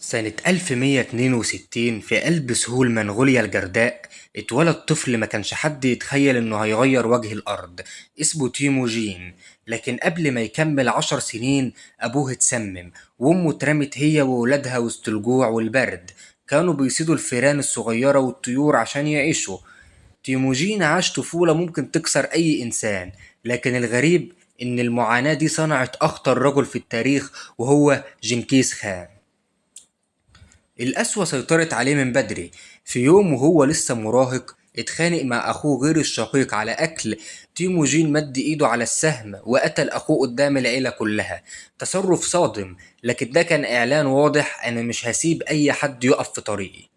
سنة 1162 في قلب سهول منغوليا الجرداء اتولد طفل ما كانش حد يتخيل انه هيغير وجه الارض. اسمه تيموجين. لكن قبل ما يكمل 10 سنين ابوه اتسمم، وامه اترمت هي وولادها وسط الجوع والبرد. كانوا بيصيدوا الفئران الصغيرة والطيور عشان يعيشوا. تيموجين عاش طفولة ممكن تكسر اي انسان، لكن الغريب ان المعاناة دي صنعت اخطر رجل في التاريخ، وهو جنكيز خان. القسوة سيطرت عليه من بدري. في يوم وهو لسه مراهق اتخانق مع أخوه غير الشقيق على أكل. تيموجين مد إيده على السهم وقتل أخوه قدام العيلة كلها. تصرف صادم، لكن ده كان إعلان واضح: أنا مش هسيب أي حد يقف في طريقي.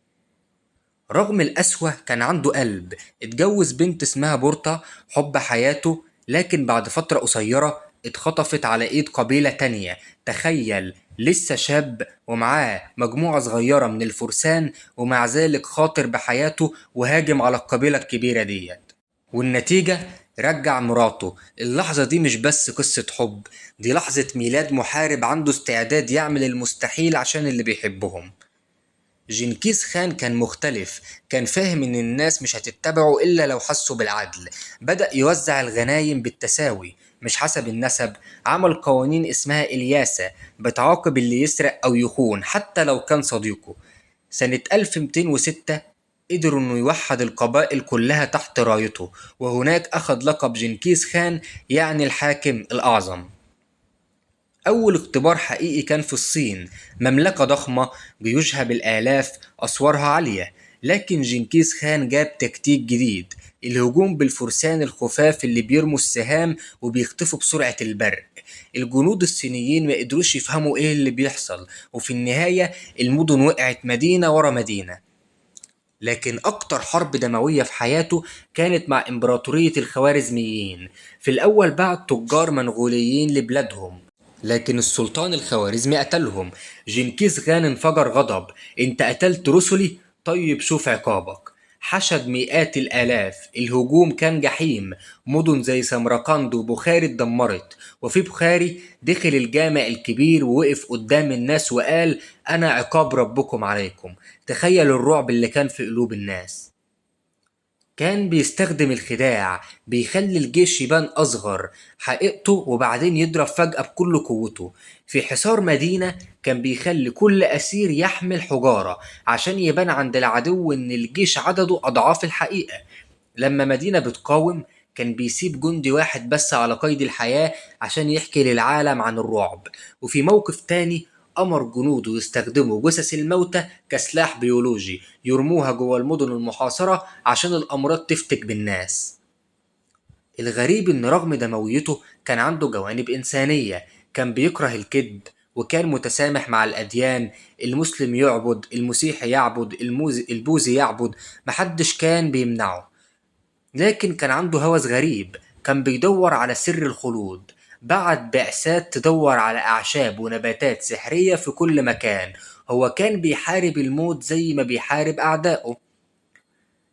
رغم القسوة كان عنده قلب. اتجوز بنت اسمها بورتا، حب حياته، لكن بعد فترة قصيرة اتخطفت على ايد قبيلة تانية. تخيل، لسه شاب ومعاه مجموعة صغيرة من الفرسان، ومع ذلك خاطر بحياته وهاجم على القبيلة الكبيرة ديت. والنتيجة، رجع مراته. اللحظة دي مش بس قصة حب، دي لحظة ميلاد محارب عنده استعداد يعمل المستحيل عشان اللي بيحبهم. جنكيز خان كان مختلف. كان فاهم ان الناس مش هتتبعه الا لو حسوا بالعدل. بدأ يوزع الغنايم بالتساوي مش حسب النسب. عمل قوانين اسمها الياسة بتعاقب اللي يسرق او يخون حتى لو كان صديقه. سنة 1206 قدر انه يوحد القبائل كلها تحت رايته، وهناك اخذ لقب جنكيز خان، يعني الحاكم الاعظم. أول اختبار حقيقي كان في الصين، مملكة ضخمة، جيوشها بالآلاف، أسوارها عالية. لكن جنكيز خان جاب تكتيك جديد: الهجوم بالفرسان الخفاف اللي بيرموا السهام وبيختفوا بسرعة البرق. الجنود الصينيين ما قدروش يفهموا ايه اللي بيحصل، وفي النهاية المدن وقعت مدينة ورا مدينة. لكن أكتر حرب دموية في حياته كانت مع إمبراطورية الخوارزميين. في الأول بعت تجار منغوليين لبلادهم، لكن السلطان الخوارزمي قتلهم. جنكيز خان انفجر غضب: انت قتلت رسلي؟ طيب شوف عقابك. حشد مئات الآلاف. الهجوم كان جحيم. مدن زي سمرقند وبخاري اتدمرت. وفي بخاري دخل الجامع الكبير ووقف قدام الناس وقال: أنا عقاب ربكم عليكم. تخيل الرعب اللي كان في قلوب الناس. كان بيستخدم الخداع، بيخلي الجيش يبان أصغر حقيقته وبعدين يضرب فجأة بكل قوته. في حصار مدينة كان بيخلي كل أسير يحمل حجارة عشان يبان عند العدو إن الجيش عدده أضعاف الحقيقة. لما مدينة بتقاوم كان بيسيب جندي واحد بس على قيد الحياة عشان يحكي للعالم عن الرعب. وفي موقف تاني أمر جنوده يستخدموا جثث الموتى كسلاح بيولوجي، يرموها جوه المدن المحاصرة عشان الأمراض تفتك بالناس. الغريب إن رغم دمويته كان عنده جوانب إنسانية. كان بيكره الكذب، وكان متسامح مع الأديان. المسلم يعبد، المسيحي يعبد، البوذي يعبد، محدش كان بيمنعه. لكن كان عنده هوس غريب، كان بيدور على سر الخلود. بعت بعثات تدور على أعشاب ونباتات سحرية في كل مكان. هو كان بيحارب الموت زي ما بيحارب أعدائه.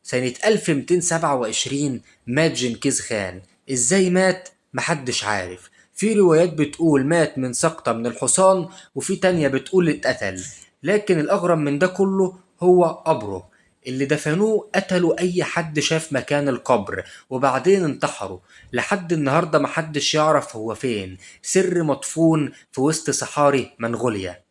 سنة 1227 مات جنكيز خان. ازاي مات؟ محدش عارف. في روايات بتقول مات من سقطة من الحصان، وفي تانية بتقول اتقتل. لكن الأغرب من ده كله هو قبره. اللي دفنوه قتلوا أي حد شاف مكان القبر، وبعدين انتحروا. لحد النهاردة محدش يعرف هو فين، سر مدفون في وسط صحاري منغوليا.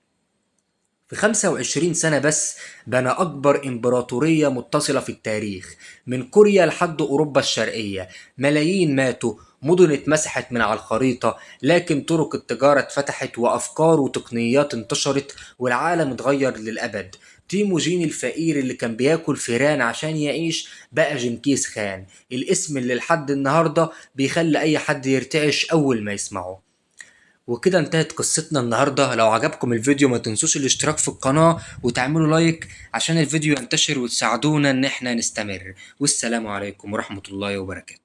في 25 سنة بس بنى أكبر إمبراطورية متصلة في التاريخ، من كوريا لحد أوروبا الشرقية. ملايين ماتوا، مدن اتمسحت من على الخريطة، لكن طرق التجارة اتفتحت وأفكار وتقنيات انتشرت، والعالم اتغير للأبد. تيموجين الفقير اللي كان بياكل فيران عشان يعيش بقى جنكيز خان، الاسم اللي لحد النهاردة بيخلي أي حد يرتعش أول ما يسمعه. وكده انتهت قصتنا النهاردة. لو عجبكم الفيديو ما تنسوش الاشتراك في القناة وتعملوا لايك عشان الفيديو ينتشر وتساعدونا ان احنا نستمر. والسلام عليكم ورحمة الله وبركاته.